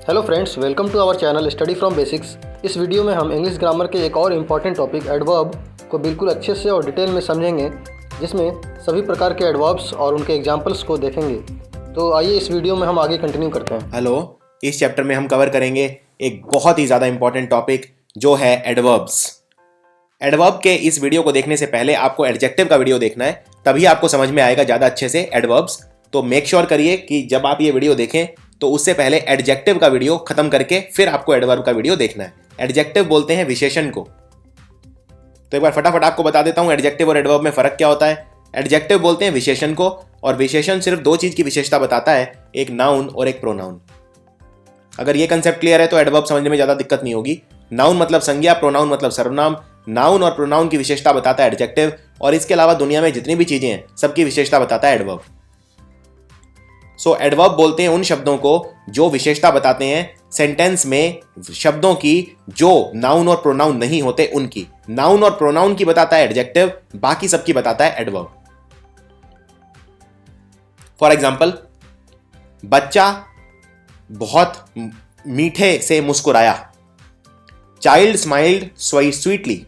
Hello friends, welcome to our channel study from basics. इस video में हम English grammar के एक और इम्पॉर्टेंट टॉपिक एडवर्ब को बिल्कुल अच्छे से और डिटेल में समझेंगे, जिसमें सभी प्रकार के एडवर्ब्स और उनके एग्जांपल्स को देखेंगे। तो आइए इस वीडियो में हम आगे कंटिन्यू करते हैं। हेलो, इस चैप्टर में हम कवर करेंगे एक बहुत ही ज़्यादा इंपॉर्टेंट टॉपिक जो है एडवर्ब्स। एडवर्ब के इस वीडियो को देखने से पहले आपको एडजेक्टिव का वीडियो देखना है, तभी आपको समझ में आएगा ज़्यादा अच्छे से एडवर्ब्स। तो मेक श्योर करिए कि जब आप ये वीडियो देखें तो उससे पहले एडजेक्टिव का वीडियो खत्म करके फिर आपको एडवर्ब का वीडियो देखना है। एडजेक्टिव बोलते हैं विशेषण को। तो एक बार फटाफट आपको बता देता हूं एडजेक्टिव और एडवर्ब में फर्क क्या होता है। एडजेक्टिव बोलते हैं विशेषण को, और विशेषण सिर्फ दो चीज की विशेषता बताता है, एक नाउन और एक प्रोनाउन। अगर ये कंसेप्ट क्लियर है तो एडवर्ब समझने में ज्यादा दिक्कत नहीं होगी। नाउन मतलब संज्ञा, प्रोनाउन मतलब सर्वनाम। नाउन और प्रोनाउन की विशेषता बताता है एडजेक्टिव, और इसके अलावा दुनिया में जितनी भी चीजें हैं सबकी विशेषता बताता है एडवर्ब। सो एडवर्ब बोलते हैं उन शब्दों को जो विशेषता बताते हैं सेंटेंस में, शब्दों की जो नाउन और प्रोनाउन नहीं होते उनकी। नाउन और प्रोनाउन की बताता है एडजेक्टिव, बाकी सबकी बताता है एडवर्ब। फॉर एग्जाम्पल, बच्चा बहुत मीठे से मुस्कुराया। Child smiled sweetly.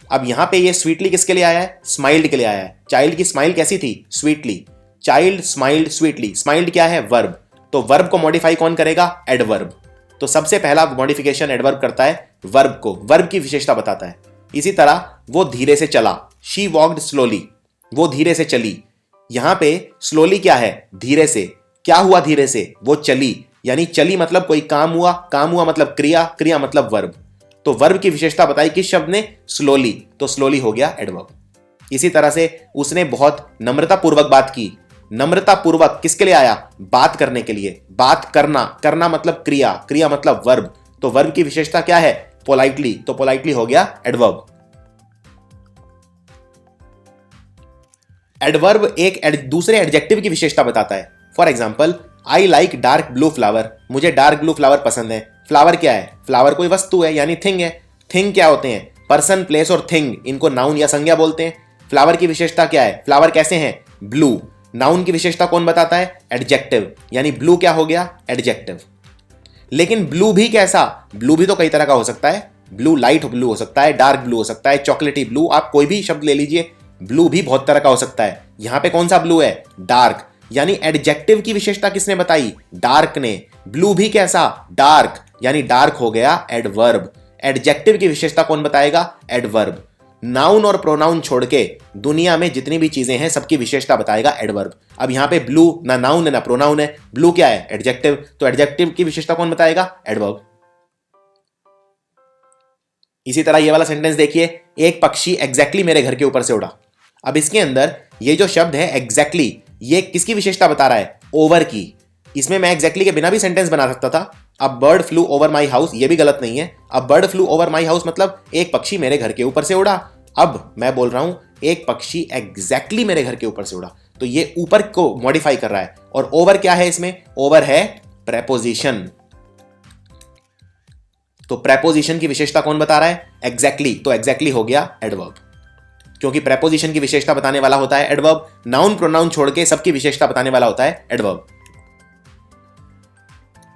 अब यहां पे ये स्वीटली किसके लिए आया है? स्माइल्ड के लिए आया है। चाइल्ड की स्माइल कैसी थी? Sweetly. Child smiled sweetly. Smiled क्या है? वर्ब। तो वर्ब को मॉडिफाई कौन करेगा? एडवर्ब। तो सबसे पहला मॉडिफिकेशन एडवर्ब करता है वर्ब को, वर्ब की विशेषता बताता है। इसी तरह वो धीरे से चला। She walked slowly. वो धीरे से चली। यहां पे स्लोली क्या है? धीरे से। क्या हुआ धीरे से? वो चली। यानी चली मतलब कोई काम हुआ, काम हुआ मतलब क्रिया, क्रिया मतलब वर्ब। तो वर्ब की विशेषता बताई किस शब्द ने? स्लोली। तो स्लोली हो गया एडवर्ब। इसी तरह से उसने बहुत नम्रता पूर्वक बात की। नम्रता पूर्वक किसके लिए आया? बात करने के लिए। बात करना, करना मतलब क्रिया, क्रिया मतलब वर्ब। तो वर्ब की विशेषता क्या है? पोलाइटली। तो पोलाइटली हो गया एडवर्ब। एडवर्ब एक दूसरे एडजेक्टिव की विशेषता बताता है। For example, I like dark blue flower. मुझे डार्क ब्लू फ्लावर पसंद है। फ्लावर क्या है? फ्लावर कोई वस्तु है, यानी थिंग है। थिंग क्या होते हैं? पर्सन, प्लेस और थिंग, इनको नाउन या संज्ञा बोलते हैं। फ्लावर की विशेषता क्या है? फ्लावर कैसे हैं? ब्लू। नाउन की विशेषता कौन बताता है? एडजेक्टिव। यानी ब्लू क्या हो गया? एडजेक्टिव। लेकिन ब्लू भी कैसा? ब्लू भी तो कई तरह का हो सकता है। ब्लू लाइट ब्लू हो सकता है, डार्क ब्लू हो सकता है, चॉकलेटी ब्लू, आप कोई भी शब्द ले लीजिए, ब्लू भी बहुत तरह का हो सकता है। यहां पे कौन सा ब्लू है? डार्क। यानी एडजेक्टिव की विशेषता किसने बताई? डार्क ने। ब्लू भी कैसा? डार्क। यानी डार्क हो गया एडवर्ब। एडजेक्टिव की विशेषता कौन बताएगा? एडवर्ब। नाउन और प्रोनाउन छोड़ के दुनिया में जितनी भी चीजें हैं सबकी विशेषता बताएगा एडवर्ब। अब यहां पे ब्लू ना नाउन है ना प्रोनाउन है, ब्लू क्या है? एडजेक्टिव। तो एडजेक्टिव की विशेषता कौन बताएगा? एडवर्ब। इसी तरह ये वाला सेंटेंस देखिए, एक पक्षी एग्जैक्टली मेरे घर के ऊपर से उड़ा। अब इसके अंदर ये जो शब्द है एग्जैक्टली, ये किसकी विशेषता बता रहा है? ओवर की। इसमें मैं एग्जैक्टली के बिना भी सेंटेंस बना सकता था। अब bird flu over my house, ये भी गलत नहीं है। अब bird flu over my house मतलब एक पक्षी मेरे घर के ऊपर से उड़ा। अब मैं बोल रहा हूं एक पक्षी एग्जैक्टली मेरे घर के ऊपर से उड़ा, तो ये ऊपर को मॉडिफाई कर रहा है। और ओवर क्या है इसमें? ओवर है प्रेपोजिशन। तो प्रेपोजिशन की विशेषता कौन बता रहा है? एग्जैक्टली। तो एग्जैक्टली हो गया एडवर्ब, क्योंकि प्रेपोजिशन की विशेषता बताने वाला होता है एडवर्ब। नाउन प्रोनाउन छोड़ के सबकी विशेषता बताने वाला होता है एडवर्ब।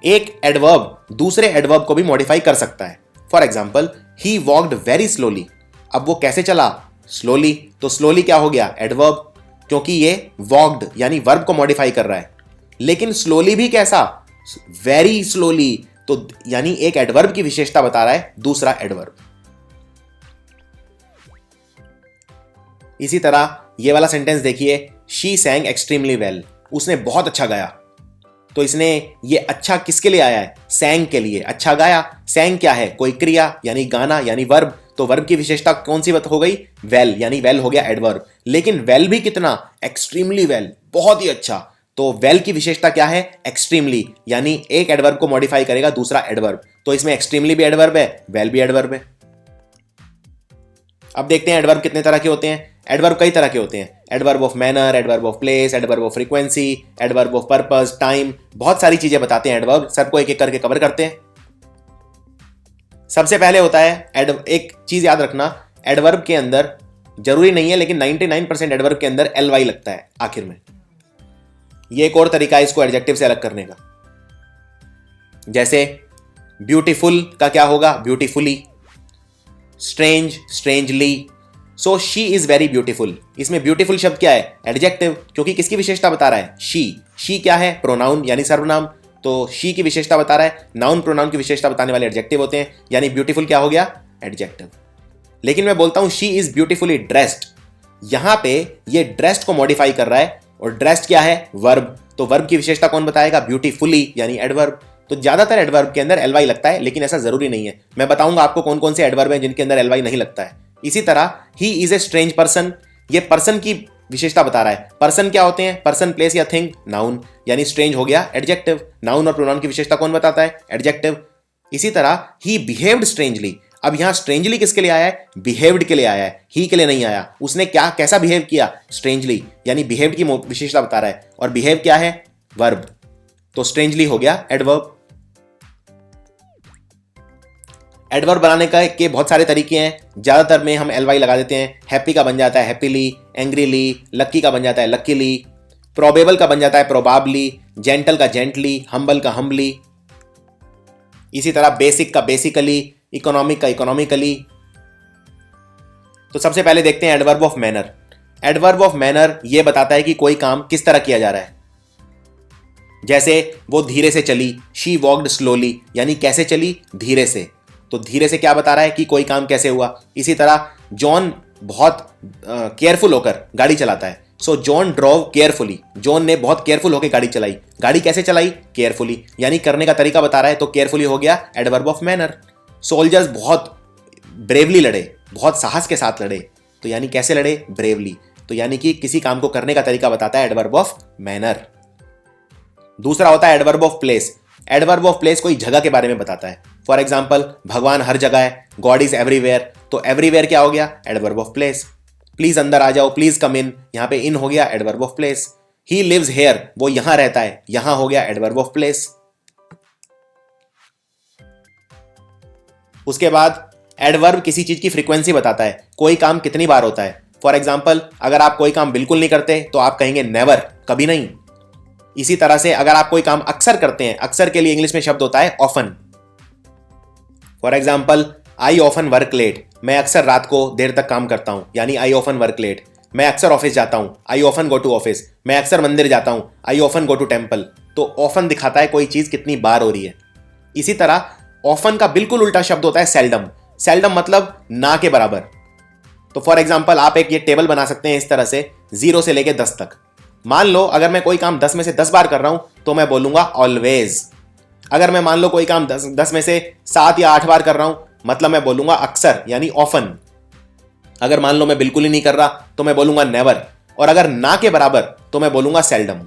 एक एडवर्ब दूसरे एडवर्ब को भी मॉडिफाई कर सकता है। For example, he walked very slowly. अब वो कैसे चला? स्लोली। तो स्लोली क्या हो गया? एडवर्ब, क्योंकि ये वॉक्ड यानी वर्ब को मॉडिफाई कर रहा है। लेकिन स्लोली भी कैसा? Very slowly. तो यानी एक एडवर्ब की विशेषता बता रहा है दूसरा एडवर्ब। इसी तरह ये वाला सेंटेंस देखिए, शी सैंग एक्सट्रीमली वेल। उसने बहुत अच्छा गाया। तो इसने ये अच्छा किसके लिए आया है? सैंग के लिए। अच्छा गाया। सैंग क्या है? कोई क्रिया, यानी गाना, यानी वर्ब। तो वर्ब की विशेषता कौन सी हो गई? वेल। यानी वेल हो गया एडवर्ब। लेकिन वेल भी कितना? एक्सट्रीमली वेल, बहुत ही अच्छा। तो वेल की विशेषता क्या है? एक्सट्रीमली। यानी एक एडवर्ब को मॉडिफाई करेगा दूसरा एडवर्ब। तो इसमें एक्सट्रीमली भी एडवर्ब है, वेल भी एडवर्ब है। अब देखते हैं एडवर्ब कितने तरह के होते हैं। एडवर्ब कई तरह के होते हैं। Adverb of manner, adverb of place, adverb of frequency, adverb of purpose, time, बहुत सारी चीजें बताते हैं एडवर्ब। सबको एक एक करके कवर करते हैं। सबसे पहले होता है एक चीज याद रखना, एडवर्ब के अंदर जरूरी नहीं है लेकिन 99% एडवर्ब के अंदर ly लगता है आखिर में। ये एक और तरीका है इसको एडजेक्टिव से अलग करने का। जैसे ब्यूटीफुल का क्या होगा? Beautifully. Strange, strangely. So she is very beautiful. इसमें ब्यूटीफुल शब्द क्या है? एडजेक्टिव, क्योंकि किसकी विशेषता बता रहा है? शी क्या है? प्रोनाउन यानी सर्वनाम। तो शी की विशेषता बता रहा है। नाउन प्रोनाउन की विशेषता बताने वाले एडजेक्टिव होते हैं, यानी ब्यूटीफुल क्या हो गया? एडजेक्टिव। लेकिन मैं बोलता हूं शी इज ब्यूटीफुली ड्रेस्ड, यहां पे ये ड्रेस्ड को मॉडिफाई कर रहा है, और ड्रेस्ड क्या है? वर्ब। तो वर्ब की विशेषता कौन बताएगा? ब्यूटीफुली यानी एडवर्ब। तो ज्यादातर एडवर्ब के अंदर एलवाई लगता है, लेकिन ऐसा जरूरी नहीं है। मैं बताऊंगा आपको कौन कौन से एडवर्ब हैं जिनके अंदर एलवाई नहीं लगता है। इसी तरह he is a strange person, ये पर्सन की विशेषता बता रहा है। पर्सन क्या होते हैं? पर्सन, प्लेस या थिंग, नाउन, यानी स्ट्रेंज हो गया एडजेक्टिव। नाउन और प्रोनाउन की विशेषता कौन बताता है? एडजेक्टिव। इसी तरह ही बिहेव्ड स्ट्रेंजली, अब यहां स्ट्रेंजली किसके लिए आया है? बिहेव्ड के लिए आया है, ही के लिए नहीं आया। उसने क्या कैसा बिहेव किया? स्ट्रेंजली, यानी बिहेव्ड की विशेषता बता रहा है, और बिहेव क्या है? वर्ब। तो स्ट्रेंजली हो गया एडवर्ब। एडवर्ब बनाने के बहुत सारे तरीके हैं, ज्यादातर में हम एलवाई लगा देते हैं। हैप्पी का बन जाता है हैप्पीली, एंग्रीली, लक्की का बन जाता है लकीली, प्रोबेबल का बन जाता है प्रोबाबली, जेंटल का जेंटली, हम्बल का हम्बली। इसी तरह बेसिक का बेसिकली, इकोनॉमिक का इकोनॉमिकली। तो सबसे पहले देखते हैं adverb of manner. Adverb of manner यह बताता है कि कोई काम किस तरह किया जा रहा है। जैसे वो धीरे से चली, शी वॉक्ड स्लोली, यानी कैसे चली? धीरे से। तो धीरे से क्या बता रहा है? कि कोई काम कैसे हुआ। इसी तरह जॉन बहुत केयरफुल होकर गाड़ी चलाता है। सो जॉन ड्रोव केयरफुली, जॉन ने बहुत केयरफुल होकर गाड़ी चलाई। गाड़ी कैसे चलाई? केयरफुली, यानी करने का तरीका बता रहा है। तो केयरफुली हो गया एडवर्ब ऑफ मैनर। सोल्जर्स बहुत ब्रेवली लड़े, बहुत साहस के साथ लड़े, तो यानी कैसे लड़े? ब्रेवली। तो यानी कि किसी काम को करने का तरीका बताता है एडवर्ब ऑफ मैनर। दूसरा होता है adverb of place. Adverb of place कोई जगह के बारे में बताता है। फॉर एग्जाम्पल, भगवान हर जगह है, गॉड इज एवरीवेयर। तो एवरीवेयर क्या हो गया? Adverb of place. प्लीज अंदर आ जाओ, प्लीज कम इन, यहां पे इन हो गया adverb of place. He lives here, वो यहां रहता है, यहां हो गया एडवर्ब ऑफ प्लेस। उसके बाद एडवर्ब किसी चीज की फ्रीक्वेंसी बताता है, कोई काम कितनी बार होता है। फॉर एग्जाम्पल, अगर आप कोई काम बिल्कुल नहीं करते तो आप कहेंगे नेवर, कभी नहीं। इसी तरह से अगर आप कोई काम अक्सर करते हैं, अक्सर के लिए इंग्लिश में शब्द होता है often. For example, I often work late, मैं अक्सर रात को देर तक काम करता हूं, यानी आई ऑफन वर्क लेट। मैं अक्सर ऑफिस जाता हूं, I often go to office. मैं अक्सर मंदिर जाता हूं, I often go to temple. तो ऑफन दिखाता है कोई चीज कितनी बार हो रही है। इसी तरह ऑफन का बिल्कुल उल्टा शब्द होता है सेल्डम। सेल्डम मतलब ना के बराबर। तो फॉर एग्जाम्पल, आप एक ये टेबल बना सकते हैं इस तरह से, 0 से लेके 10 तक। मान लो अगर मैं कोई काम 10 में से 10 बार कर रहा हूं तो मैं बोलूंगा ऑलवेज। अगर मैं मान लो कोई काम 10 में से 7 या 8 बार कर रहा हूं, मतलब मैं बोलूंगा अक्सर, यानी ऑफन। अगर मान लो मैं बिल्कुल ही नहीं कर रहा तो मैं बोलूंगा नेवर। और अगर ना के बराबर तो मैं बोलूंगा सेल्डम।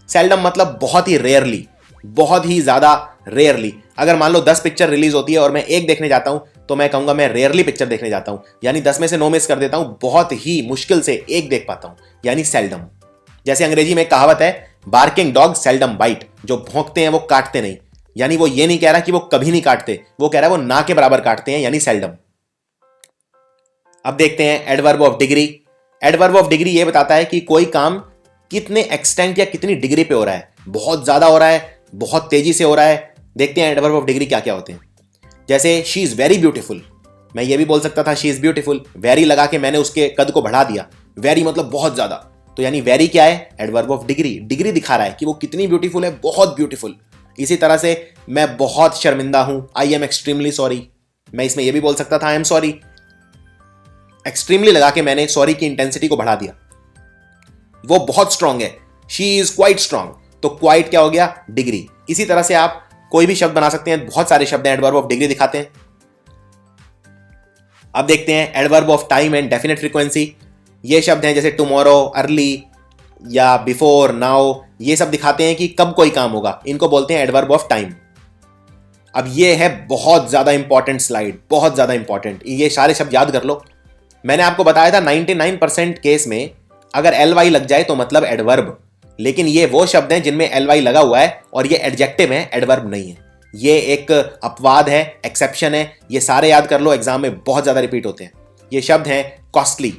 सेल्डम मतलब बहुत ही रेयरली, बहुत ही ज्यादा रेयरली। अगर मान लो 10 पिक्चर रिलीज होती है और मैं एक देखने जाता हूं तो मैं कहूंगा मैं रेयरली पिक्चर देखने जाता हूं, यानी 10 में से 9 मिस कर देता हूं, बहुत ही मुश्किल से एक देख पाता हूं, यानी सेल्डम। जैसे अंग्रेजी में कहावत है, बार्किंग डॉग सेल्डम बाइट, जो भौंकते हैं वो काटते नहीं। यानी वो ये नहीं कह रहा कि वो कभी नहीं काटते, वो कह रहा है वो ना के बराबर काटते हैं, यानी सेल्डम। अब देखते हैं adverb of degree. Adverb of degree ये बताता है कि कोई काम कितने एक्सटेंट या कितनी डिग्री पे हो रहा है, बहुत ज्यादा हो रहा है, बहुत तेजी से हो रहा है। देखते हैं एडवर्ब ऑफ डिग्री क्या क्या होते हैं। जैसे शी इज वेरी ब्यूटीफुल, मैं ये भी बोल सकता था शी इज ब्यूटीफुल, वेरी लगा के मैंने उसके कद को बढ़ा दिया। वेरी मतलब बहुत ज्यादा, तो यानी वेरी क्या है? Adverb of degree. डिग्री दिखा रहा है कि वो कितनी ब्यूटीफुल है, बहुत ब्यूटीफुल। इसी तरह से मैं बहुत शर्मिंदा हूं, आई एम एक्सट्रीमली सॉरी, मैं इसमें यह भी बोल सकता था आई एम सॉरी। एक्सट्रीमली लगा के मैंने सॉरी की इंटेंसिटी को बढ़ा दिया। वो बहुत स्ट्रांग है, शी इज क्वाइट स्ट्रांग, तो क्वाइट क्या हो गया? डिग्री। इसी तरह से आप कोई भी शब्द बना सकते हैं, बहुत सारे शब्द एडवर्ब ऑफ डिग्री दिखाते हैं। अब देखते हैं adverb of time and definite frequency. ये शब्द हैं जैसे टुमारो, अर्ली या बिफोर, नाउ, ये सब दिखाते हैं कि कब कोई काम होगा। इनको बोलते हैं एडवर्ब ऑफ टाइम। अब ये है बहुत ज्यादा इंपॉर्टेंट स्लाइड, बहुत ज्यादा इंपॉर्टेंट, ये सारे शब्द याद कर लो। मैंने आपको बताया था 99% केस में अगर एल वाई लग जाए तो मतलब एडवर्ब, लेकिन ये वो शब्द हैं जिनमें एल वाई लगा हुआ है और ये एडजेक्टिव है, एडवर्ब नहीं है। ये एक अपवाद है, एक्सेप्शन है। ये सारे याद कर लो, एग्जाम में बहुत ज्यादा रिपीट होते हैं। ये शब्द हैं कॉस्टली,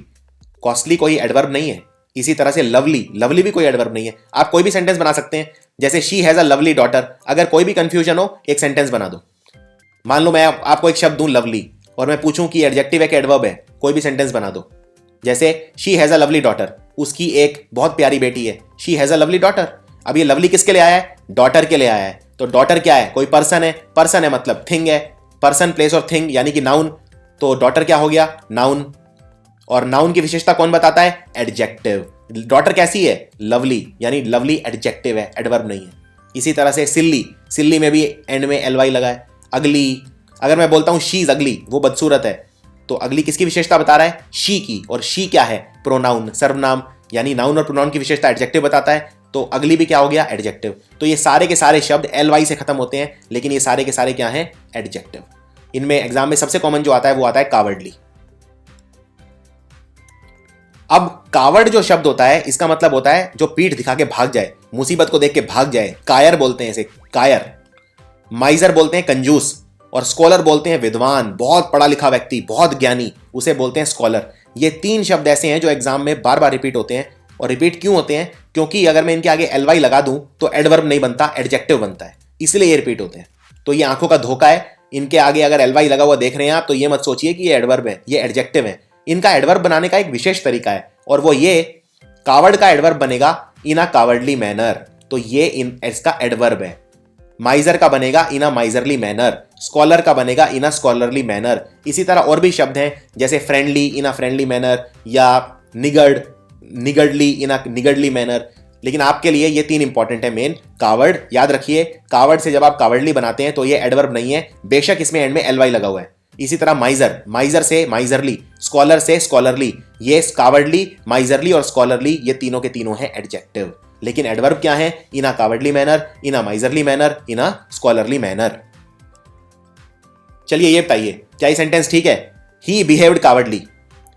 कॉस्टली कोई एडवर्ब नहीं है। इसी तरह से लवली, लवली भी कोई एडवर्ब नहीं है। आप कोई भी सेंटेंस बना सकते हैं, जैसे she has a lovely daughter. अगर कोई भी कंफ्यूजन हो, एक सेंटेंस बना दो, मान लो मैं आपको एक शब्द दूं लवली और मैं पूछूं कि एडजेक्टिव है कि एडवर्ब है, कोई भी सेंटेंस बना दो। जैसे she has a lovely daughter, उसकी एक बहुत प्यारी बेटी है, she has a lovely daughter. अब ये लवली किसके लिए आया है? डॉटर के लिए आया है। तो डॉटर क्या है? कोई पर्सन है, पर्सन है मतलब थिंग है, पर्सन प्लेस और थिंग यानी कि नाउन। तो डॉटर क्या हो गया? नाउन। और नाउन की विशेषता कौन बताता है? एडजेक्टिव। डॉटर कैसी है? लवली, यानी लवली एडजेक्टिव है, एडवर्ब नहीं है। इसी तरह से सिल्ली, सिल्ली में भी एंड में एलवाई लगा है। अगली, अगर मैं बोलता हूं शी इज अगली, वो बदसूरत है, तो अगली किसकी विशेषता बता रहा है? शी की। और शी क्या है? प्रोनाउन, सर्वनाम, यानी नाउन और प्रोनाउन की विशेषता एडजेक्टिव बताता है। तो अगली भी क्या हो गया? एडजेक्टिव। तो ये सारे के सारे शब्द एल वाई से खत्म होते हैं, लेकिन ये सारे के सारे क्या हैं? एडजेक्टिव। इनमें एग्जाम में सबसे कॉमन जो आता है वो आता है कावर्डली। अब कावर्ड जो शब्द होता है इसका मतलब होता है जो पीठ दिखा के भाग जाए, मुसीबत को देख के भाग जाए। कायर बोलते हैं इसे, कायर। माइजर बोलते हैं कंजूस, और स्कॉलर बोलते हैं विद्वान, बहुत पढ़ा लिखा व्यक्ति, बहुत ज्ञानी, उसे बोलते हैं स्कॉलर। ये तीन शब्द ऐसे हैं जो एग्जाम में बार बार रिपीट होते हैं। और रिपीट क्यों होते हैं? क्योंकि अगर मैं इनके आगे एलवाई लगा दूं तो एडवर्ब नहीं बनता, एडजेक्टिव बनता है, इसलिए ये रिपीट होते हैं। तो ये आंखों का धोखा है। इनके आगे अगर एलवाई लगा हुआ देख रहे हैं आप तो ये मत सोचिए कि ये एडवर्ब है, ये एडजेक्टिव है। इनका एडवर्ब बनाने का एक विशेष तरीका है, और वो ये, कावर्ड का एडवर्ब बनेगा इन अ कावर्डली मैनर, तो ये इसका एडवर्ब है। माइजर का बनेगा इन अ माइजरली मैनर, स्कॉलर का बनेगा इन अ स्कॉलरली मैनर। इसी तरह और भी शब्द हैं जैसे friendly in a friendly manner, या निगर्डली इन अ निगर्डली मैनर। लेकिन आपके लिए ये तीन इंपॉर्टेंट है मेन। कावर्ड याद रखिए, कावर्ड से जब आप कावर्डली बनाते हैं तो ये एडवर्ब नहीं है, बेशक इसमें एंड में एलवाई लगा हुआ है। इसी तरह माइजर, माइजर से माइजरली, स्कॉलर से स्कॉलरली, ये कावर्डली, माइजरली और स्कॉलरली ये तीनों के तीनों हैं एडजेक्टिव। लेकिन एडवर्ब क्या है? इन अ कावर्डली मैनर, इन अ माइजरली मैनर, इन अ स्कॉलरली मैनर। चलिए ये बताइए, क्या ये सेंटेंस ठीक है? ही बिहेव्ड कावर्डली।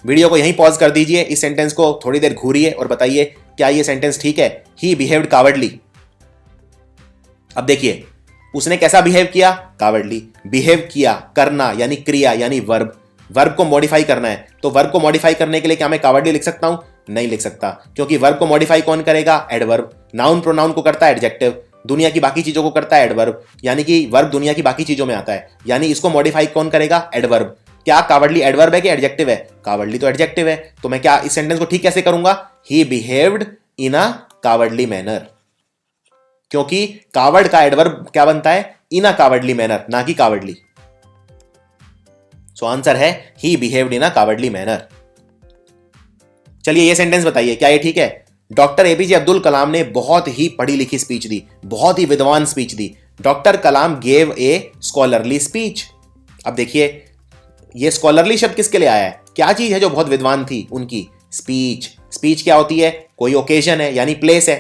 वीडियो को यहीं पॉज कर दीजिए, इस सेंटेंस को थोड़ी देर घूरिए और बताइए क्या ये सेंटेंस ठीक है? ही बिहेव्ड कावर्डली। अब देखिए उसने कैसा बिहेव किया? कावर्डली। बिहेव किया, करना यानी क्रिया यानी वर्ब, वर्ब को मॉडिफाई करना है। तो वर्ब को मॉडिफाई करने के लिए क्या मैं कावर्डली लिख सकता हूं? नहीं लिख सकता, क्योंकि वर्ब को मॉडिफाई कौन करेगा? एडवर्ब। नाउन प्रोनाउन को करता है एडजेक्टिव, दुनिया की बाकी चीजों को करता है एडवर्ब, यानी कि वर्ब दुनिया की बाकी चीजों में आता है, यानी इसको मॉडिफाई कौन करेगा? एडवर्ब। क्या कावर्डली एडवर्ब है कि एडजेक्टिव है? कावर्डली तो एडजेक्टिव है। तो मैं क्या इस सेंटेंस को ठीक कैसे करूंगा? ही behaved in a cowardly manner, क्योंकि कावर्ड का एडवर्ब क्या बनता है? इन अ कावर्डली मैनर, ना कि कावर्डली। सो आंसर है ही behaved in a cowardly manner. चलिए ये सेंटेंस बताइए, क्या ये ठीक है? डॉक्टर एपीजे अब्दुल कलाम ने बहुत ही पढ़ी लिखी स्पीच दी, बहुत ही विद्वान speech the. Doctor Kalam gave a scholarly speech. अब देखिए ये स्कॉलरली शब्द किसके लिए आया है? क्या चीज है जो बहुत विद्वान थी? उनकी स्पीच। स्पीच क्या होती है? कोई ओकेजन है यानी प्लेस है,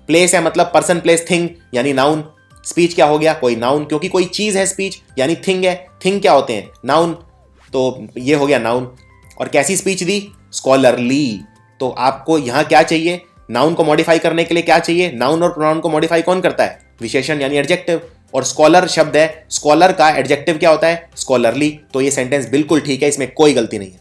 प्लेस है मतलब पर्सन प्लेस थिंग यानी नाउन। स्पीच क्या हो गया? कोई नाउन, क्योंकि कोई चीज है स्पीच यानी थिंग है। थिंग क्या होते हैं? नाउन, तो ये हो गया नाउन। और कैसी स्पीच दी? स्कॉलरली। तो आपको यहां क्या चाहिए? नाउन को मॉडिफाई करने के लिए क्या चाहिए? नाउन और प्रोनाउन को मॉडिफाई कौन करता है? विशेषण यानी एडजेक्टिव। और स्कॉलर शब्द है, स्कॉलर का एडजेक्टिव क्या होता है? स्कॉलरली। तो ये सेंटेंस बिल्कुल ठीक है, इसमें कोई गलती नहीं है।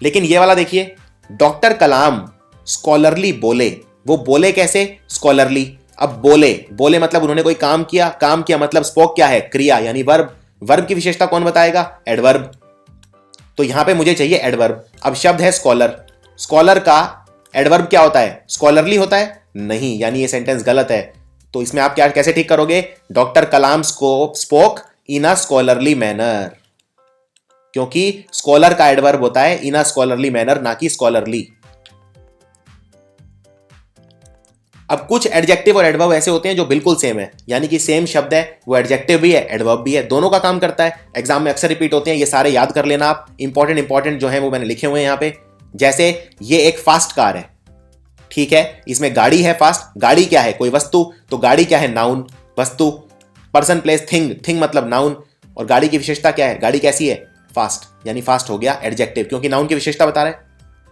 लेकिन ये वाला देखिए, डॉक्टर कलाम स्कॉलरली बोले। वो बोले कैसे? स्कॉलरली। अब बोले, बोले मतलब उन्होंने कोई काम किया, काम किया मतलब स्पोक क्या है? क्रिया यानी वर्ब। वर्ब की विशेषता कौन बताएगा? एडवर्ब। तो यहां पे मुझे चाहिए एडवर्ब। अब शब्द है स्कॉलर, स्कॉलर का एडवर्ब क्या होता है? स्कॉलरली होता है? नहीं, यानी ये सेंटेंस गलत है। तो इसमें आप क्या कैसे ठीक करोगे? Doctor Kalam spoke in a scholarly manner, क्योंकि स्कॉलर का एडवर्ब होता है इन अ स्कॉलरली मैनर, ना कि स्कॉलरली। अब कुछ एडजेक्टिव और एडवर्ब ऐसे होते हैं जो बिल्कुल सेम है, यानी कि सेम शब्द है, वो एडजेक्टिव भी है एडवर्ब भी है, दोनों का काम करता है। एग्जाम में अक्सर रिपीट होते हैं, ये सारे याद कर लेना आप। इंपॉर्टेंट जो है वो मैंने लिखे हुए हैं यहाँ पे। जैसे ये एक फास्ट कार है, ठीक है, इसमें गाड़ी है फास्ट। गाड़ी क्या है? कोई वस्तु, तो गाड़ी क्या है? नाउन, वस्तु। पर्सन प्लेस थिंग, थिंग मतलब नाउन। और गाड़ी की विशेषता क्या है? गाड़ी कैसी है? फास्ट, यानी फास्ट हो गया एडजेक्टिव, क्योंकि नाउन की विशेषता बता रहे हैं।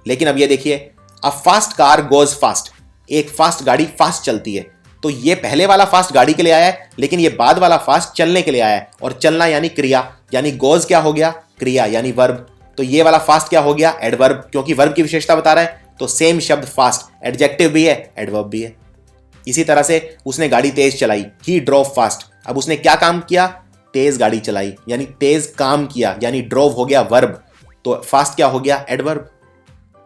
लेकिन अब ये देखिए, a fast car goes fast, एक फास्ट गाड़ी फास्ट चलती है। तो ये पहले वाला फास्ट गाड़ी के लिए आया है, लेकिन ये बाद वाला फास्ट चलने के लिए आया है। और चलना यानी क्रिया, यानी गोज क्या हो गया? क्रिया यानी वर्ब। तो ये वाला फास्ट क्या हो गया? एडवर्ब, क्योंकि वर्ब की विशेषता बता रहा है। तो सेम शब्द फास्ट एडजेक्टिव भी है एडवर्ब भी है। इसी तरह से उसने गाड़ी तेज चलाई, ही ड्रोव फास्ट। अब उसने क्या काम किया, तेज गाड़ी चलाई, यानी तेज काम किया, यानी ड्रोव हो गया वर्ब, तो फास्ट क्या हो गया, एडवर्ब।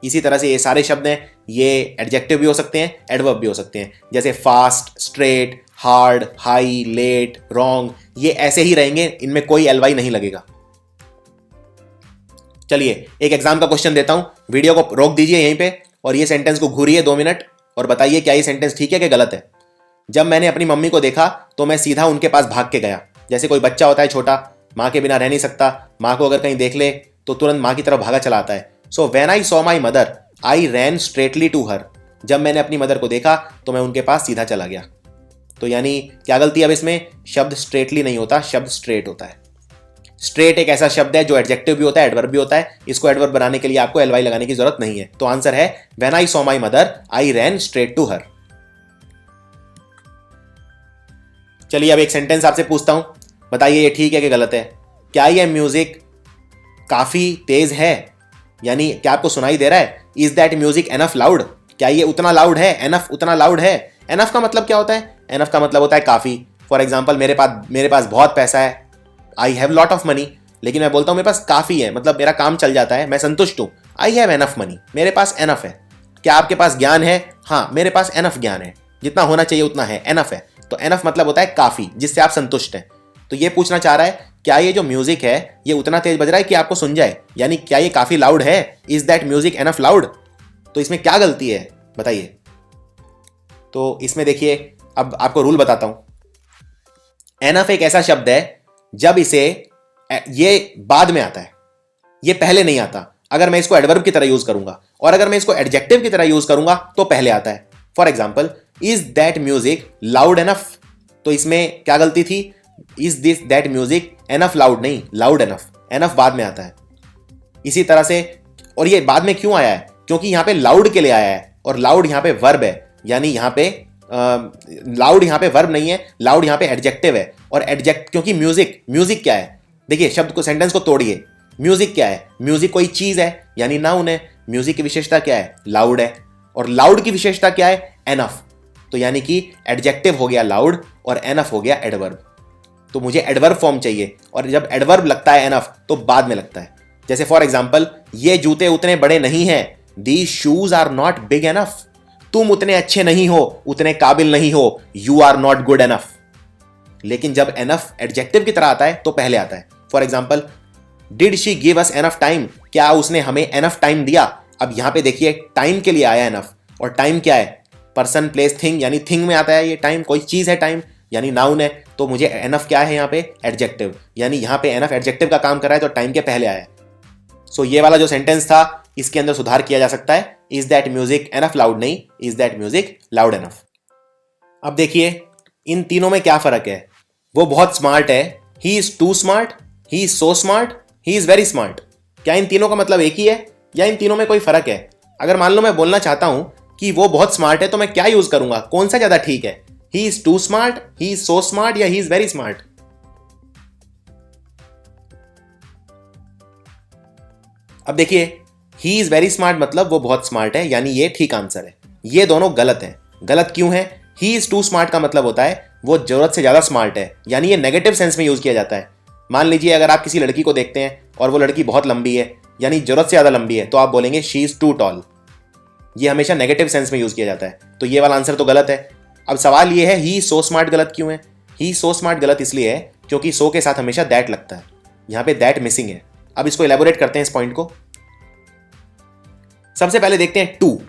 इसी तरह से ये सारे शब्द हैं, ये एडजेक्टिव भी हो सकते हैं, एडवर्ब भी हो सकते हैं, जैसे fast, straight, hard, high, late, wrong, ये ऐसे ही रहेंगे, इनमें कोई एलवाई नहीं लगेगा। चलिए एक एग्जाम का क्वेश्चन देता हूं, वीडियो को रोक दीजिए यहीं पे और ये सेंटेंस को घूरिए 2 मिनट और बताइए क्या ये सेंटेंस ठीक है कि गलत है। जब मैंने अपनी मम्मी को देखा तो मैं सीधा उनके पास भाग के गया। जैसे कोई बच्चा होता है छोटा, माँ के बिना रह नहीं सकता, माँ को अगर कहीं देख ले तो तुरंत माँ की तरफ भागा चला आता है। So when I saw my mother I ran straightly to her. जब मैंने अपनी मदर को देखा तो मैं उनके पास सीधा चला गया। तो यानी क्या गलती है अब इसमें, शब्द स्ट्रेटली नहीं होता, शब्द स्ट्रेट होता है। स्ट्रेट एक ऐसा शब्द है जो एडजेक्टिव भी होता है, एडवर्ब भी होता है। इसको एडवर्ब बनाने के लिए आपको एलवाई लगाने की जरूरत नहीं है। तो आंसर है when I saw my mother I ran straight to her. चलिए अब एक सेंटेंस आपसे पूछता हूं, बताइए ये ठीक है कि गलत है। क्या ये म्यूजिक काफी तेज है, यानी क्या आपको सुनाई दे रहा है, is that music enough loud, क्या ये उतना लाउड है, एनफ उतना लाउड है। एनफ का मतलब क्या होता है, एनफ का मतलब होता है काफी। फॉर एग्जाम्पल मेरे पास बहुत पैसा है, I have lot of money, लेकिन मैं बोलता हूं मेरे पास काफी है, मतलब मेरा काम चल जाता है, मैं संतुष्ट हूं, आई हैव एनफ मनी, मेरे पास एनफ है। क्या आपके पास ज्ञान है, हाँ मेरे पास एनफ ज्ञान है, जितना होना चाहिए उतना है, एनफ है। तो एनफ मतलब होता है काफी, जिससे आप संतुष्ट हैं। तो ये पूछना चाह रहा है क्या ये जो म्यूजिक है ये उतना तेज बज रहा है कि आपको सुन जाए, यानी क्या ये काफी लाउड है, is that music enough loud. तो इसमें क्या गलती है बताइए। तो इसमें देखिए अब आपको रूल बताता हूं। एनफ एक ऐसा शब्द है जब इसे ये बाद में आता है, ये पहले नहीं आता। अगर मैं इसको एडवर्ब की तरह यूज करूंगा और अगर मैं इसको एडजेक्टिव की तरह यूज करूंगा तो पहले आता है। For example is that music loud enough, तो इसमें क्या गलती थी, is this that music enough loud, नहीं लाउड एनफ, एनफ बाद में आता है। इसी तरह से, और ये बाद में क्यों आया है, क्योंकि यहां पे लाउड के लिए आया है और लाउड यहां पे वर्ब है, यानी यहां पे लाउड यहां पे वर्ब नहीं है, लाउड यहां पे एडजेक्टिव है। और क्योंकि म्यूजिक क्या है, देखिए शब्द को, सेंटेंस को तोड़िए, म्यूजिक क्या है, म्यूजिक कोई चीज है यानी नाउन है। म्यूजिक की विशेषता क्या है, लाउड है, और लाउड की विशेषता क्या है, एनफ। तो यानी कि एडजेक्टिव हो गया लाउड और एनफ हो गया एडवर्ब। तो मुझे एडवर्ब फॉर्म चाहिए, और जब एडवर्ब लगता है एनफ तो बाद में लगता है। जैसे फॉर एग्जाम्पल ये जूते उतने बड़े नहीं हैं, these shoes are not big enough, तुम उतने अच्छे नहीं हो, उतने काबिल नहीं हो, you are not good enough. लेकिन जब एनफ एडजेक्टिव की तरह आता है तो पहले आता है। For example did she give us enough time, क्या उसने हमें एनफ टाइम दिया। अब यहां पे देखिए टाइम के लिए आया एनफ, और टाइम क्या है, पर्सन प्लेस थिंग, यानी थिंग में आता है ये टाइम, कोई चीज है टाइम, यानी नाउन है। तो मुझे एनफ क्या है यहाँ पे, एडजेक्टिव, यानी यहाँ पे एनफ एडजेक्टिव का काम कर रहा है तो टाइम के पहले आया है। सो ये वाला जो सेंटेंस था इसके अंदर सुधार किया जा सकता है, is that music enough loud, नहीं is that music loud enough. अब देखिए इन तीनों में क्या फर्क है, वो बहुत स्मार्ट है, he is too smart, he is so smart, he is very smart. क्या इन तीनों का मतलब एक ही है या इन तीनों में कोई फर्क है। अगर मान लो मैं बोलना चाहता हूं कि वो बहुत स्मार्ट है तो मैं क्या यूज करूंगा, कौन सा ज्यादा ठीक है, he is too smart, he is so smart या ही इज वेरी स्मार्ट। अब देखिए ही इज वेरी स्मार्ट मतलब वो बहुत स्मार्ट है, यानी ये ठीक आंसर है। ये दोनों गलत हैं। गलत क्यों है, ही इज टू स्मार्ट का मतलब होता है वो जरूरत से ज्यादा स्मार्ट है, यानी ये नेगेटिव सेंस में यूज किया जाता है। मान लीजिए अगर आप किसी लड़की को देखते हैं और वो लड़की बहुत लंबी है, यानी जरूरत से ज्यादा लंबी है, तो आप बोलेंगे शी इज टू टॉल। ये हमेशा नेगेटिव सेंस में यूज किया जाता है, तो ये वाला आंसर तो गलत है। अब सवाल ये है ही सो स्मार्ट गलत क्यों है। ही सो स्मार्ट गलत इसलिए है क्योंकि सो के साथ हमेशा दैट लगता है, यहां पे दैट मिसिंग है। अब इसको इलेबोरेट करते हैं इस पॉइंट को। सबसे पहले देखते हैं टू।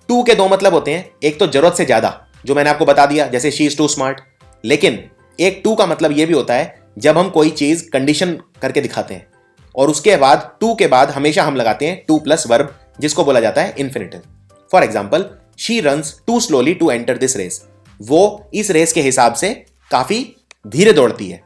टू के दो मतलब होते हैं, एक तो जरूरत से ज्यादा, जो मैंने आपको बता दिया, जैसे शी इज टू स्मार्ट। लेकिन एक टू का मतलब यह भी होता है जब हम कोई चीज कंडीशन करके दिखाते हैं और उसके बाद टू के बाद हमेशा हम लगाते हैं टू प्लस वर्ब, जिसको बोला जाता है infinitive. For example she runs too slowly to enter this race, वो इस रेस के हिसाब से काफी धीरे दौड़ती है।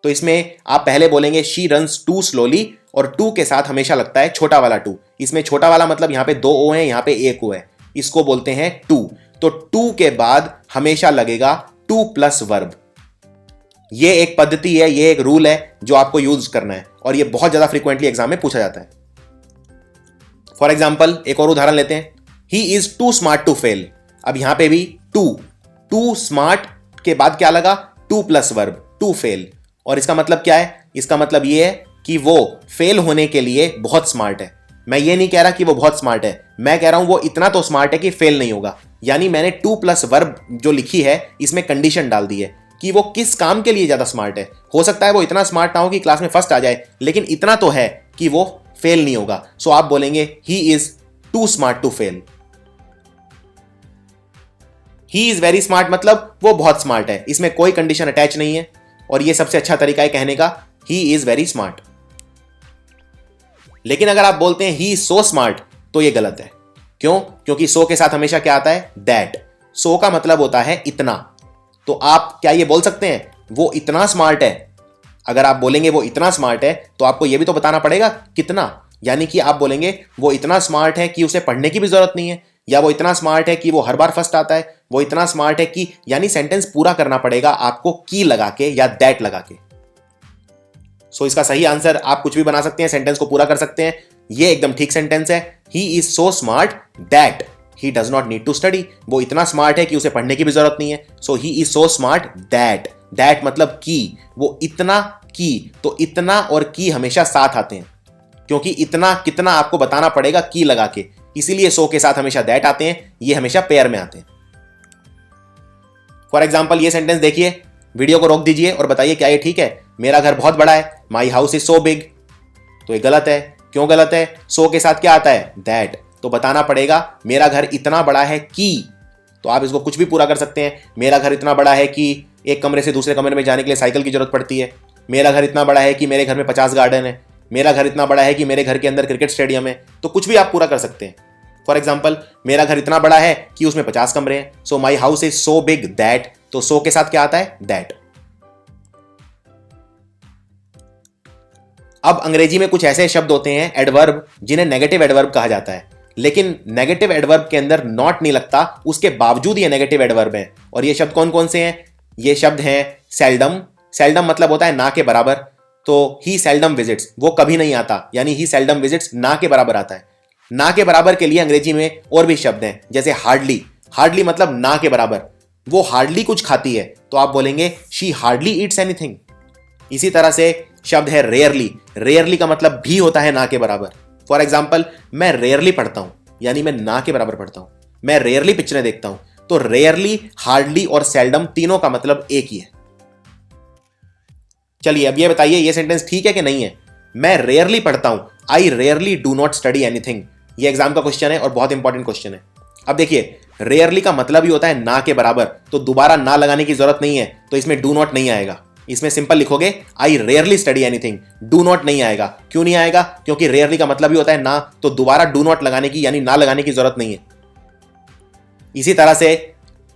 तो इसमें आप पहले बोलेंगे शी रन्स टू स्लोली और टू के साथ हमेशा लगता है छोटा वाला टू। इसमें छोटा वाला मतलब यहां पे दो ओ है, यहां पे एक ओ है, इसको बोलते हैं टू। तो टू के बाद हमेशा लगेगा टू प्लस वर्ब। ये एक पद्धति है, ये एक रूल है जो आपको यूज करना है और ये बहुत ज्यादा फ्रीक्वेंटली एग्जाम में पूछा जाता है। फॉर एग्जाम्पल एक और उदाहरण लेते हैं, he is too smart to fail. अब यहां पे भी टू स्मार्ट के बाद क्या लगा, to plus verb to fail. और इसका मतलब क्या है? इसका मतलब ये है कि वो फेल होने के लिए बहुत स्मार्ट है। मैं ये नहीं कह रहा कि वो बहुत स्मार्ट है, मैं कह रहा हूं वो इतना तो स्मार्ट है कि फेल नहीं होगा। यानी मैंने टू प्लस वर्ब जो लिखी है इसमें कंडीशन डाल दी है कि वो किस काम के लिए ज्यादा स्मार्ट है। हो सकता है वो इतना स्मार्ट ना हो कि क्लास में फर्स्ट आ जाए, लेकिन इतना तो है कि वो फेल नहीं होगा। सो आप बोलेंगे he is too smart to fail. He is very smart मतलब वो बहुत स्मार्ट है, इसमें कोई कंडीशन अटैच नहीं है। और ये सबसे अच्छा तरीका है कहने का, ही इज वेरी स्मार्ट। लेकिन अगर आप बोलते हैं ही इज सो स्मार्ट तो ये गलत है। क्यों? क्योंकि सो के साथ हमेशा क्या आता है? दैट। सो का मतलब होता है इतना। तो आप क्या ये बोल सकते हैं वो इतना स्मार्ट है? अगर आप बोलेंगे वो इतना स्मार्ट है तो आपको ये भी तो बताना पड़ेगा कितना। यानी कि आप बोलेंगे वो इतना स्मार्ट है कि उसे पढ़ने की भी जरूरत नहीं है, या वो इतना स्मार्ट है कि वो हर बार फर्स्ट आता है, वो इतना स्मार्ट है कि, यानी सेंटेंस पूरा करना पड़ेगा आपको की लगा के या दैट लगा के। सो इसका सही आंसर आप कुछ भी बना सकते हैं, सेंटेंस को पूरा कर सकते हैं। ये एकदम ठीक सेंटेंस है। He is so smart that he does not need to study. वो इतना स्मार्ट है कि उसे पढ़ने की भी जरूरत नहीं है। So he is so smart that. That मतलब की, वो इतना की। तो इतना और की हमेशा साथ आते हैं, क्योंकि इतना कितना आपको बताना पड़ेगा की लगा के, इसीलिए सो के साथ हमेशा दैट आते हैं। ये हमेशा पेयर में आते हैं। फॉर एग्जाम्पल ये सेंटेंस देखिए, वीडियो को रोक दीजिए और बताइए क्या ये ठीक है? मेरा घर बहुत बड़ा है, माई हाउस इज सो बिग। तो ये गलत है। क्यों गलत है? सो के साथ क्या आता है? दैट। तो बताना पड़ेगा मेरा घर इतना बड़ा है कि। तो आप इसको कुछ भी पूरा कर सकते हैं। मेरा घर इतना बड़ा है कि एक कमरे से दूसरे कमरे में जाने के लिए साइकिल की जरूरत पड़ती है। मेरा घर इतना बड़ा है कि मेरे घर में 50 गार्डन है। मेरा घर इतना बड़ा है कि मेरे घर के अंदर क्रिकेट स्टेडियम है। तो कुछ भी आप पूरा कर सकते हैं। फॉर एग्जाम्पल मेरा घर इतना बड़ा है कि उसमें 50 कमरे हैं। So my house is so big that. तो सो के साथ क्या आता है? दैट। अब अंग्रेजी में कुछ ऐसे शब्द होते हैं एडवर्ब, जिन्हें नेगेटिव एडवर्ब कहा जाता है। लेकिन नेगेटिव एडवर्ब के अंदर नॉट नहीं लगता, उसके बावजूद ये नेगेटिव एडवर्ब हैं। और ये शब्द कौन कौन से हैं? ये शब्द हैं सेल्डम। सेल्डम मतलब होता है ना के बराबर। तो ही सेल्डम विजिट्स, वो कभी नहीं आता, यानी ही सेल्डम विजिट्स ना के बराबर आता है। ना के बराबर के लिए अंग्रेजी में और भी शब्द हैं, जैसे हार्डली। हार्डली मतलब ना के बराबर, वो हार्डली कुछ खाती है। तो आप बोलेंगे शी हार्डली ईट्स एनीथिंग। इसी तरह से शब्द है रेयरली। रेयरली का मतलब भी होता है ना के बराबर। फॉर एग्जाम्पल मैं रेयरली पढ़ता हूं, यानी मैं ना के बराबर पढ़ता हूं। मैं रेयरली पिक्चरें देखता हूं। तो रेयरली, हार्डली और सेल्डम तीनों का मतलब एक ही है। चलिए अब ये बताइए ये सेंटेंस ठीक है कि नहीं है? मैं रेयरली पढ़ता हूं, आई rarely do not study anything. ये एग्जाम का क्वेश्चन है और बहुत इंपॉर्टेंट क्वेश्चन है। अब देखिए रेयरली का मतलब ही होता है ना के बराबर, तो दोबारा ना लगाने की जरूरत नहीं है, तो इसमें डू नॉट नहीं आएगा। इसमें सिंपल लिखोगे आई rarely study anything, do not नहीं आएगा। क्यों नहीं आएगा? क्योंकि रेयरली का मतलब ही होता है ना, तो दोबारा डू नॉट लगाने की यानी ना लगाने की जरूरत नहीं है। इसी तरह से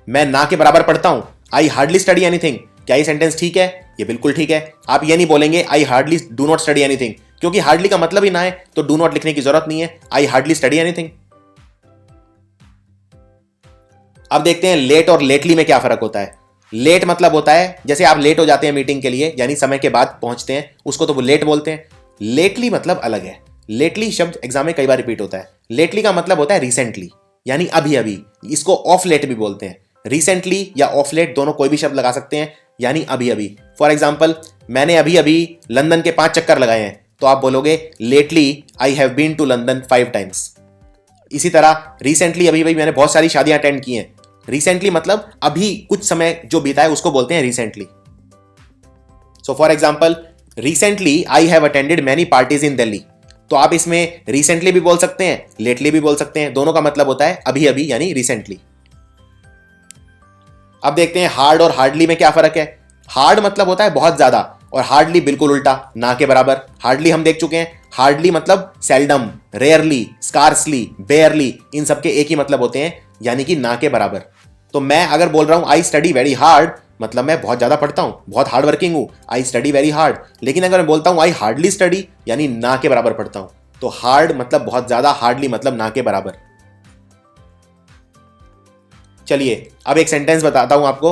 मैं ना के बराबर पढ़ता हूं, आई हार्डली स्टडी एनीथिंग। क्या ये सेंटेंस ठीक है? ये बिल्कुल ठीक है। आप ये नहीं बोलेंगे I hardly do not study anything, क्योंकि हार्डली का मतलब ही ना है, तो डू नॉट लिखने की जरूरत नहीं है। I hardly study anything. अब देखते हैं लेट और लेटली में क्या फर्क होता है। लेट मतलब होता है जैसे आप लेट हो जाते हैं मीटिंग के लिए, यानी समय के बाद पहुंचते हैं, उसको तो वो लेट बोलते हैं। लेटली मतलब अलग है। लेटली शब्द एग्जाम में कई बार रिपीट होता है। लेटली का मतलब होता है रिसेंटली, यानी अभी अभी। इसको ऑफ लेट भी बोलते हैं। रिसेंटली या ऑफ लेट दोनों कोई भी शब्द लगा सकते हैं, यानी अभी अभी। फॉर एग्जाम्पल मैंने अभी अभी लंदन के 5 चक्कर लगाए हैं, तो आप बोलोगे lately I have been to London 5 times. इसी तरह रिसेंटली अभी अभी मैंने बहुत सारी शादियां अटेंड की हैं। रिसेंटली मतलब अभी कुछ समय जो बीता है उसको बोलते हैं recently. So for example recently I have attended many parties in Delhi. तो आप इसमें रिसेंटली भी बोल सकते हैं, लेटली भी बोल सकते हैं, दोनों का मतलब होता है अभी अभी यानी रिसेंटली। अब देखते हैं हार्ड और हार्डली में क्या फर्क है। हार्ड मतलब होता है बहुत ज्यादा, और हार्डली बिल्कुल उल्टा, ना के बराबर। हार्डली हम देख चुके हैं। हार्डली मतलब सेल्डम, रेयरली, स्कार्सली, बेयरली, इन सबके एक ही मतलब होते हैं, यानी कि ना के बराबर। तो मैं अगर बोल रहा हूं आई स्टडी वेरी हार्ड, मतलब मैं बहुत ज्यादा पढ़ता हूं, बहुत हार्ड वर्किंग हूं, आई स्टडी वेरी हार्ड। लेकिन अगर मैं बोलता हूं आई हार्डली स्टडी, यानी ना के बराबर पढ़ता हूं, तो हार्ड मतलब बहुत ज्यादा, हार्डली मतलब ना के बराबर। चलिए अब एक सेंटेंस बताता हूं आपको,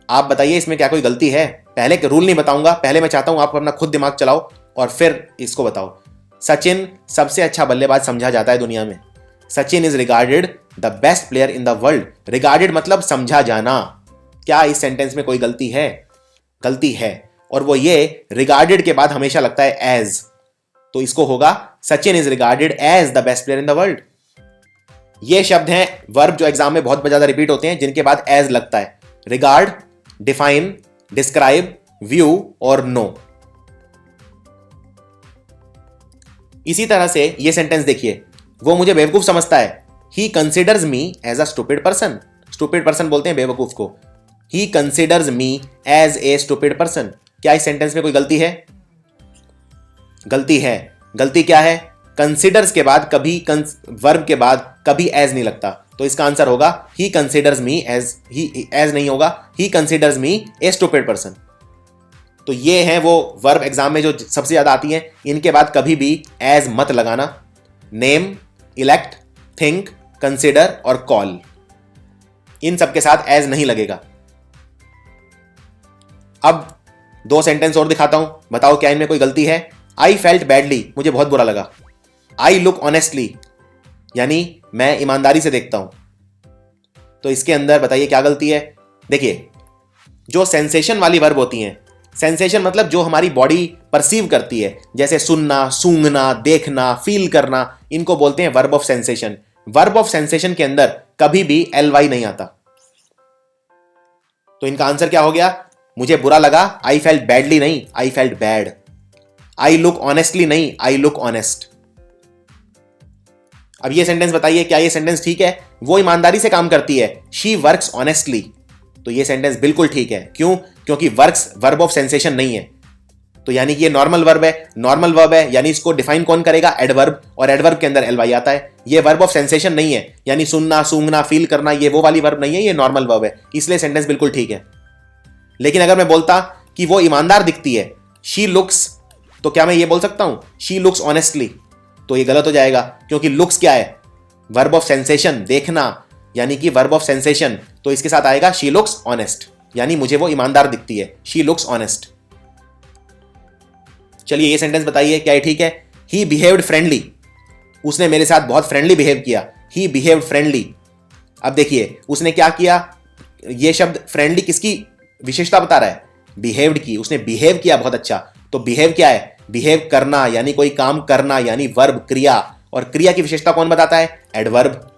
आप बताइए इसमें क्या कोई गलती है। पहले रूल नहीं बताऊंगा, पहले मैं चाहता हूं आप अपना खुद दिमाग चलाओ और फिर इसको बताओ। सचिन सबसे अच्छा बल्लेबाज समझा जाता है दुनिया में। Sachin is regarded the best player in the world. Regarded मतलब समझा जाना। क्या इस सेंटेंस में कोई गलती है? गलती है, और वो ये रिगार्डेड के बाद हमेशा लगता है एज, तो इसको होगा Sachin is regarded as the best player in the world. ये शब्द हैं वर्ब जो एग्जाम में बहुत ज्यादा रिपीट होते हैं, जिनके बाद एज लगता है। रिगार्ड, डिफाइन, डिस्क्राइब, व्यू और नो। इसी तरह से ये सेंटेंस देखिए, वो मुझे बेवकूफ समझता है। He considers me as a stupid person. Stupid person बोलते हैं बेवकूफ को। He considers me as a stupid person. क्या इस सेंटेंस में कोई गलती है? गलती है। गलती क्या है? कंसिडर्स के बाद कभी वर्ब के बाद कभी एज नहीं लगता, तो इसका आंसर होगा he considers me as, he as नहीं होगा, he considers me a stupid person. तो ये हैं वो वर्ब एग्जाम में जो सबसे ज्यादा आती हैं, इनके बाद कभी भी एज मत लगाना। नेम, इलेक्ट, थिंक, कंसिडर और कॉल, इन सब के साथ एज नहीं लगेगा। अब 2 सेंटेंस और दिखाता हूं, बताओ क्या इनमें कोई गलती है। आई फेल्ट बैडली, मुझे बहुत बुरा लगा। आई लुक ऑनेस्टली, यानी मैं ईमानदारी से देखता हूं। तो इसके अंदर बताइए क्या गलती है। देखिए, जो सेंसेशन वाली वर्ब होती हैं, सेंसेशन मतलब जो हमारी बॉडी परसीव करती है, जैसे सुनना, सूंघना, देखना, फील करना, इनको बोलते हैं verb of sensation. Verb of sensation के अंदर कभी भी ly नहीं आता। तो इनका आंसर क्या हो गया? मुझे बुरा लगा, आई फेल्ट बैडली नहीं, I felt bad. I look honestly नहीं, आई लुक ऑनेस्ट। अब ये सेंटेंस बताइए, क्या ये सेंटेंस ठीक है? वो ईमानदारी से काम करती है, शी वर्क्स ऑनेस्टली। तो ये सेंटेंस बिल्कुल ठीक है। क्यों? क्योंकि वर्क्स वर्ब ऑफ सेंसेशन नहीं है, तो यानी कि ये नॉर्मल वर्ब है। नॉर्मल वर्ब है यानी इसको डिफाइन कौन करेगा? एडवर्ब, और एडवर्ब के अंदर ly आता है। ये वर्ब ऑफ सेंसेशन नहीं है, यानी सुनना, सूंघना, फील करना, ये वो वाली वर्ब नहीं है, ये नॉर्मल वर्ब है, इसलिए सेंटेंस बिल्कुल ठीक है। लेकिन अगर मैं बोलता कि वो ईमानदार दिखती है, शी लुक्स, तो क्या मैं ये बोल सकता हूं शी लुक्स ऑनेस्टली? तो ये गलत हो जाएगा, क्योंकि लुक्स क्या है? वर्ब ऑफ सेंसेशन, देखना, यानी कि वर्ब ऑफ सेंसेशन। तो इसके साथ आएगा शी लुक्स ऑनेस्ट, यानी मुझे वो ईमानदार दिखती है, शी लुक्स ऑनेस्ट। चलिए ये सेंटेंस बताइए, क्या ये ठीक है? ही बिहेव्ड फ्रेंडली, उसने मेरे साथ बहुत फ्रेंडली बिहेव किया। ही बिहेव्ड फ्रेंडली। अब देखिए उसने क्या किया, ये शब्द फ्रेंडली किसकी विशेषता बता रहा है? बिहेव्ड की। उसने बिहेव किया बहुत अच्छा। तो बिहेव क्या है? बिहेव करना, यानी कोई काम करना, यानी वर्ब, क्रिया। और क्रिया की विशेषता कौन बताता है? एडवर्ब।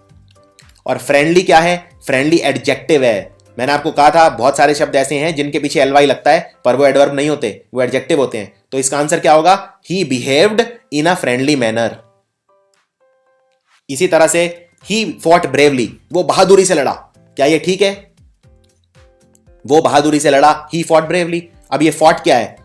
और फ्रेंडली क्या है? फ्रेंडली एडजेक्टिव है। मैंने आपको कहा था बहुत सारे शब्द ऐसे हैं जिनके पीछे ly लगता है, पर वो एडवर्ब नहीं होते, वो एडजेक्टिव होते हैं। तो इसका आंसर क्या होगा? He behaved in a friendly manner. इसी तरह से ही फॉट ब्रेवली, वो बहादुरी से लड़ा। क्या ये ठीक है? वो बहादुरी से लड़ा, ही फॉट ब्रेवली। अब ये फॉट क्या है?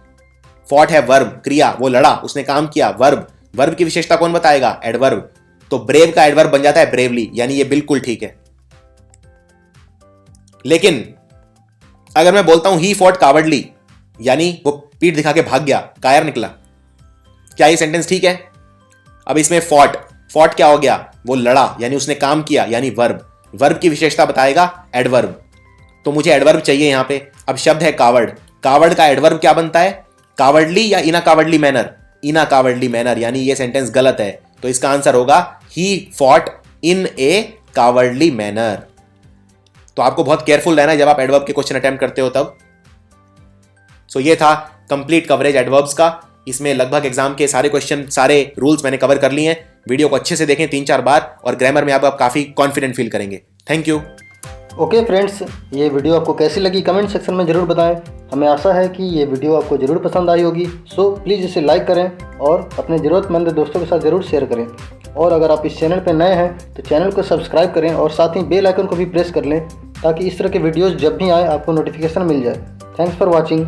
फॉट है वर्ब, क्रिया, वो लड़ा, उसने काम किया, वर्ब। वर्ब की विशेषता कौन बताएगा? एडवर्ब। तो ब्रेव का एडवर्ब बन जाता है ब्रेवली, यानी ये बिल्कुल ठीक है। लेकिन अगर मैं बोलता हूं ही फॉट कावर्डली, यानी वो पीठ दिखा के भाग गया, कायर निकला, क्या ये सेंटेंस ठीक है? अब इसमें फॉट, फॉट क्या हो गया? वो लड़ा, यानी उसने काम किया, यानी वर्ब। वर्ब की विशेषता बताएगा एडवर्ब। तो मुझे एडवर्ब चाहिए यहां पे। अब शब्द है कावर्ड, कावर्ड का एडवर्ब क्या बनता है? कावर्डली या इन अ कावर्डली मैनर? इन अ कावर्डली मैनर, यानी ये सेंटेंस गलत है। तो इसका आंसर होगा he fought in A cowardly manner. तो आपको बहुत केयरफुल रहना है जब आप एडवर्ब के क्वेश्चन अटेम्प्ट करते हो तब। सो ये था कंप्लीट कवरेज एडवर्ब्स का। इसमें लगभग एग्जाम के सारे क्वेश्चन, सारे रूल्स मैंने कवर कर लिए हैं। वीडियो को अच्छे से देखें 3-4 बार, और ग्रामर में आप काफ़ी कॉन्फिडेंट फील करेंगे। Thank you. ओके फ्रेंड्स, ये वीडियो आपको कैसी लगी कमेंट सेक्शन में ज़रूर बताएं। हमें आशा है कि ये वीडियो आपको ज़रूर पसंद आई होगी। सो प्लीज़ इसे लाइक करें और अपने ज़रूरतमंद दोस्तों के साथ ज़रूर शेयर करें। और अगर आप इस चैनल पर नए हैं तो चैनल को सब्सक्राइब करें और साथ ही बेल आइकन को भी प्रेस कर लें, ताकि इस तरह के वीडियोज़ जब भी आएँ आपको नोटिफिकेशन मिल जाए। Thanks for watching.